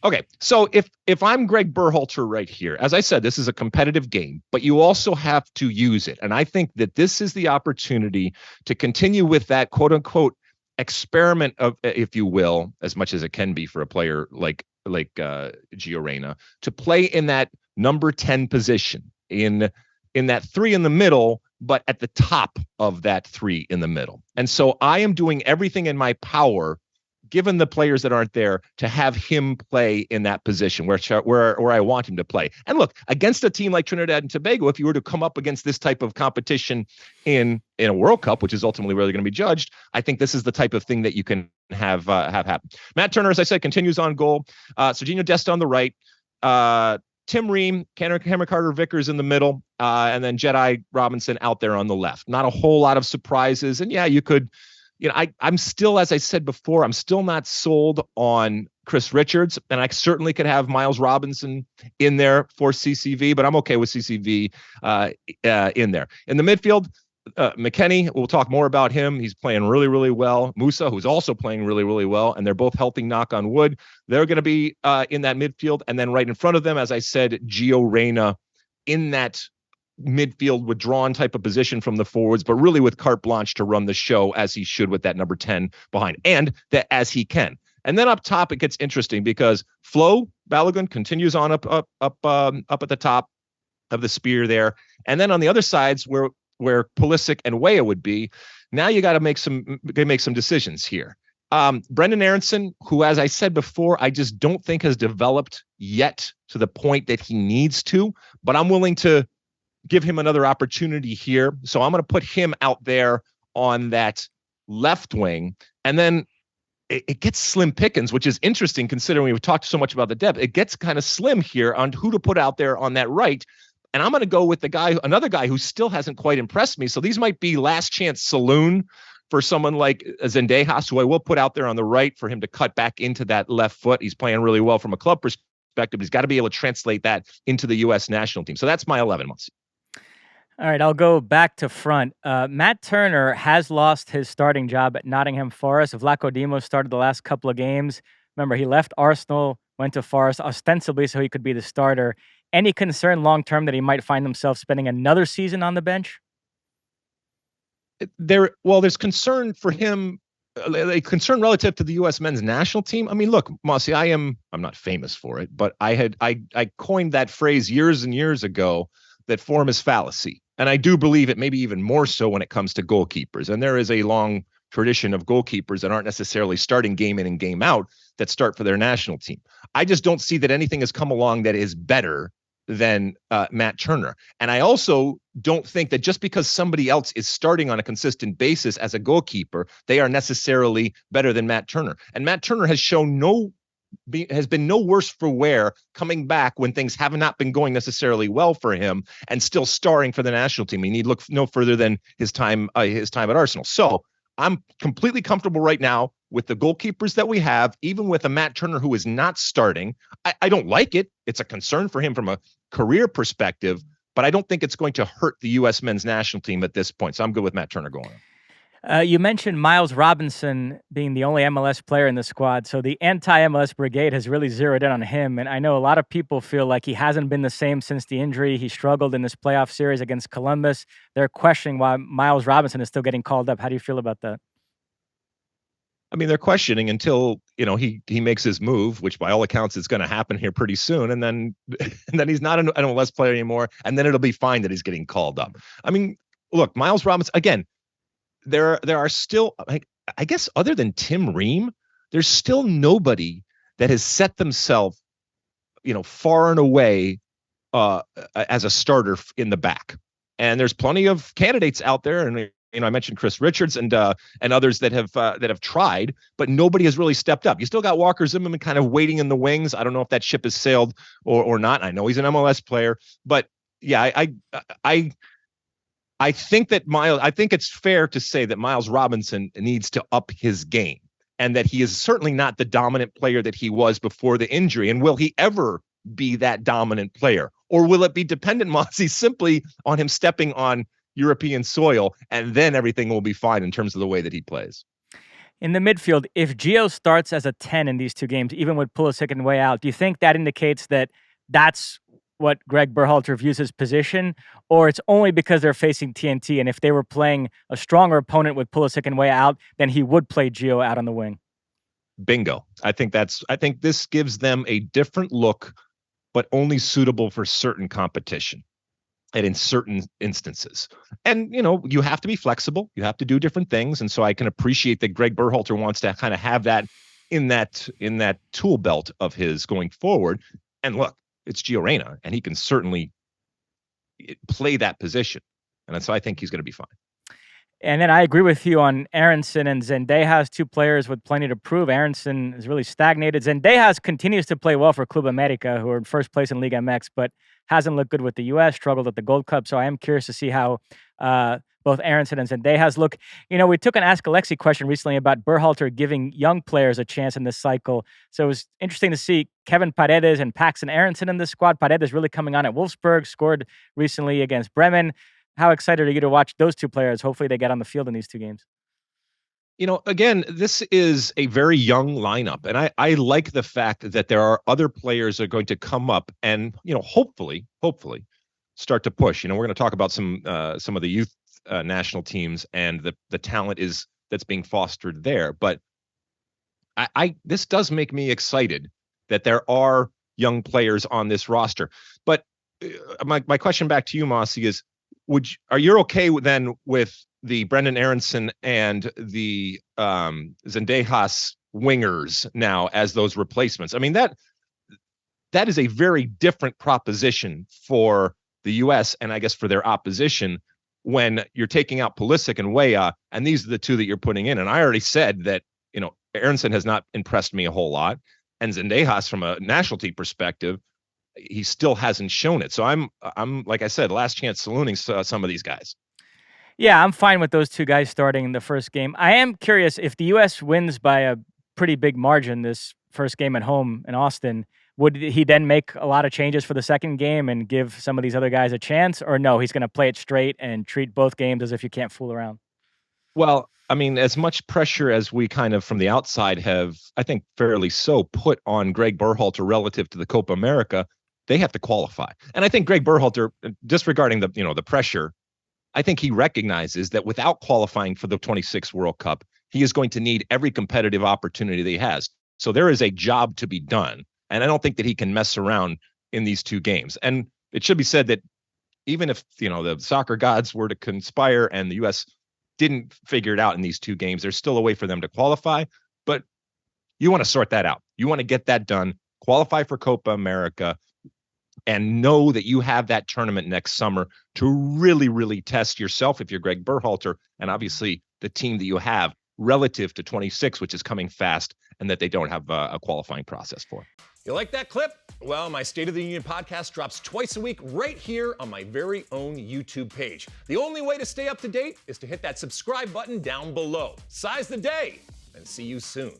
Okay, so if I'm Greg Berhalter right here, as I said, this is a competitive game, but you also have to use it. And I think that this is the opportunity to continue with that quote unquote experiment of, if you will, as much as it can be for a player like Gio Reyna, to play in that number 10 position in that 3 in the middle, but at the top of that 3 in the middle. And so I am doing everything in my power, given the players that aren't there, to have him play in that position where I want him to play. And look, against a team like Trinidad and Tobago, if you were to come up against this type of competition in a World Cup, which is ultimately where they're going to be judged, I think this is the type of thing that you can have happen. Matt Turner, as I said, continues on goal. Serginho Dest on the right. Tim Ream, Cameron Carter-Vickers in the middle, and then Jedi Robinson out there on the left. Not a whole lot of surprises. And yeah, you could, I'm still, as I said before, I'm still not sold on Chris Richards, and I certainly could have Miles Robinson in there for CCV, but I'm okay with CCV in there. In the midfield, McKennie, we'll talk more about him. He's playing really, really well. Musa, who's also playing really, really well, and they're both healthy, knock on wood. They're going to be in that midfield, and then right in front of them, as I said, Gio Reyna in that midfield withdrawn type of position from the forwards, but really with carte blanche to run the show as he should with that number 10 behind, and that as he can. And then up top, it gets interesting because Flo Balogun continues on up at the top of the spear there. And then on the other sides where Pulisic and Weah would be, now you got to make some decisions here. Brendan Aronson, who, as I said before, I just don't think has developed yet to the point that he needs to, but I'm willing to give him another opportunity here. So I'm going to put him out there on that left wing. And then it gets slim pickings, which is interesting considering we've talked so much about the depth. It gets kind of slim here on who to put out there on that right. And I'm going to go with another guy who still hasn't quite impressed me. So these might be last chance saloon for someone like Zendejas, who I will put out there on the right for him to cut back into that left foot. He's playing really well from a club perspective. He's got to be able to translate that into the U.S. national team. So that's my 11 months. All right, I'll go back to front. Matt Turner has lost his starting job at Nottingham Forest. Vlaco Dimos started the last couple of games. Remember, he left Arsenal, went to Forest ostensibly so he could be the starter. Any concern long-term that he might find himself spending another season on the bench? There's concern for him, a concern relative to the U.S. men's national team. I mean, look, Mosse, I'm not famous for it, but I coined that phrase years and years ago, that form is fallacy. And I do believe it, maybe even more so when it comes to goalkeepers. And there is a long tradition of goalkeepers that aren't necessarily starting game in and game out that start for their national team. I just don't see that anything has come along that is better than Matt Turner. And I also don't think that just because somebody else is starting on a consistent basis as a goalkeeper, they are necessarily better than Matt Turner. And Matt Turner has shown has been no worse for wear coming back when things have not been going necessarily well for him and still starring for the national team. You need look no further than his time at Arsenal. So I'm completely comfortable right now with the goalkeepers that we have, even with a Matt Turner who is not starting. I don't like it. It's a concern for him from a career perspective, but I don't think it's going to hurt the U.S. men's national team at this point. So I'm good with Matt Turner going on. You mentioned Miles Robinson being the only MLS player in the squad, so the anti-MLS brigade has really zeroed in on him, and I know a lot of people feel like he hasn't been the same since the injury. He struggled in this playoff series against Columbus. They're questioning why Miles Robinson is still getting called up. How do you feel about that? I mean, they're questioning until, he makes his move, which by all accounts is going to happen here pretty soon, and then he's not an MLS player anymore, and then it'll be fine that he's getting called up. I mean, look, Miles Robinson, again, there are still, I guess, other than Tim Ream, there's still nobody that has set themselves, far and away as a starter in the back. And there's plenty of candidates out there, and I mentioned Chris Richards and others that have tried, but nobody has really stepped up. You still got Walker Zimmerman kind of waiting in the wings. I don't know if that ship has sailed or not. I know he's an MLS player, but yeah, I think it's fair to say that Miles Robinson needs to up his game, and that he is certainly not the dominant player that he was before the injury. And will he ever be that dominant player, or will it be dependent, Mosse, simply on him stepping on European soil, and then everything will be fine in terms of the way that he plays? In the midfield, if Gio starts as a 10 in these two games, even with Pulisic and way out, do you think that indicates that that's what Greg Berhalter views his position, or it's only because they're facing TNT, and if they were playing a stronger opponent with Pulisic and way out, then he would play Gio out on the wing? Bingo. I think this gives them a different look, but only suitable for certain competition and in certain instances. And, you have to be flexible. You have to do different things. And so I can appreciate that Greg Berhalter wants to kind of have that in that tool belt of his going forward. And look, it's Gio Reyna, and he can certainly play that position. And so I think he's going to be fine. And then I agree with you on Aronson and Zendejas, two players with plenty to prove. Aronson is really stagnated. Zendejas continues to play well for Copa America, who are in first place in Liga MX, but hasn't looked good with the U.S., struggled at the Gold Cup. So I am curious to see how both Aronson and Zendejas look. We took an Ask Alexi question recently about Berhalter giving young players a chance in this cycle. So it was interesting to see Kevin Paredes and Paxton Aronson in this squad. Paredes really coming on at Wolfsburg, scored recently against Bremen. How excited are you to watch those two players? Hopefully they get on the field in these two games. Again, this is a very young lineup, and I like the fact that there are other players that are going to come up and, hopefully start to push. We're going to talk about some of the youth national teams and the talent that's being fostered there. But this does make me excited that there are young players on this roster. But my question back to you, Mosse, is, are you okay then with the Brendan Aronson and the Zendejas wingers now as those replacements? I mean, that is a very different proposition for the U.S. and I guess for their opposition when you're taking out Pulisic and Weah, and these are the two that you're putting in. And I already said that, Aronson has not impressed me a whole lot, and Zendejas from a national team perspective, he still hasn't shown it. So I'm like I said, last chance salooning some of these guys. Yeah, I'm fine with those two guys starting in the first game. I am curious, if the U.S. wins by a pretty big margin this first game at home in Austin, would he then make a lot of changes for the second game and give some of these other guys a chance? Or no, he's going to play it straight and treat both games as if you can't fool around? Well, I mean, as much pressure as we kind of from the outside have, I think fairly so, put on Greg Berhalter relative to the Copa America, they have to qualify. And I think Greg Berhalter, disregarding the pressure, I think he recognizes that without qualifying for the 26th World Cup, he is going to need every competitive opportunity that he has. So there is a job to be done. And I don't think that he can mess around in these two games. And it should be said that even if, the soccer gods were to conspire and the U.S. didn't figure it out in these two games, there's still a way for them to qualify. But you want to sort that out. You want to get that done, qualify for Copa America, and know that you have that tournament next summer to really, really test yourself if you're Greg Berhalter, and obviously the team that you have relative to 26, which is coming fast, and that they don't have a qualifying process for. You like that clip? Well, my State of the Union podcast drops twice a week right here on my very own YouTube page. The only way to stay up to date is to hit that subscribe button down below. Size the day, and see you soon.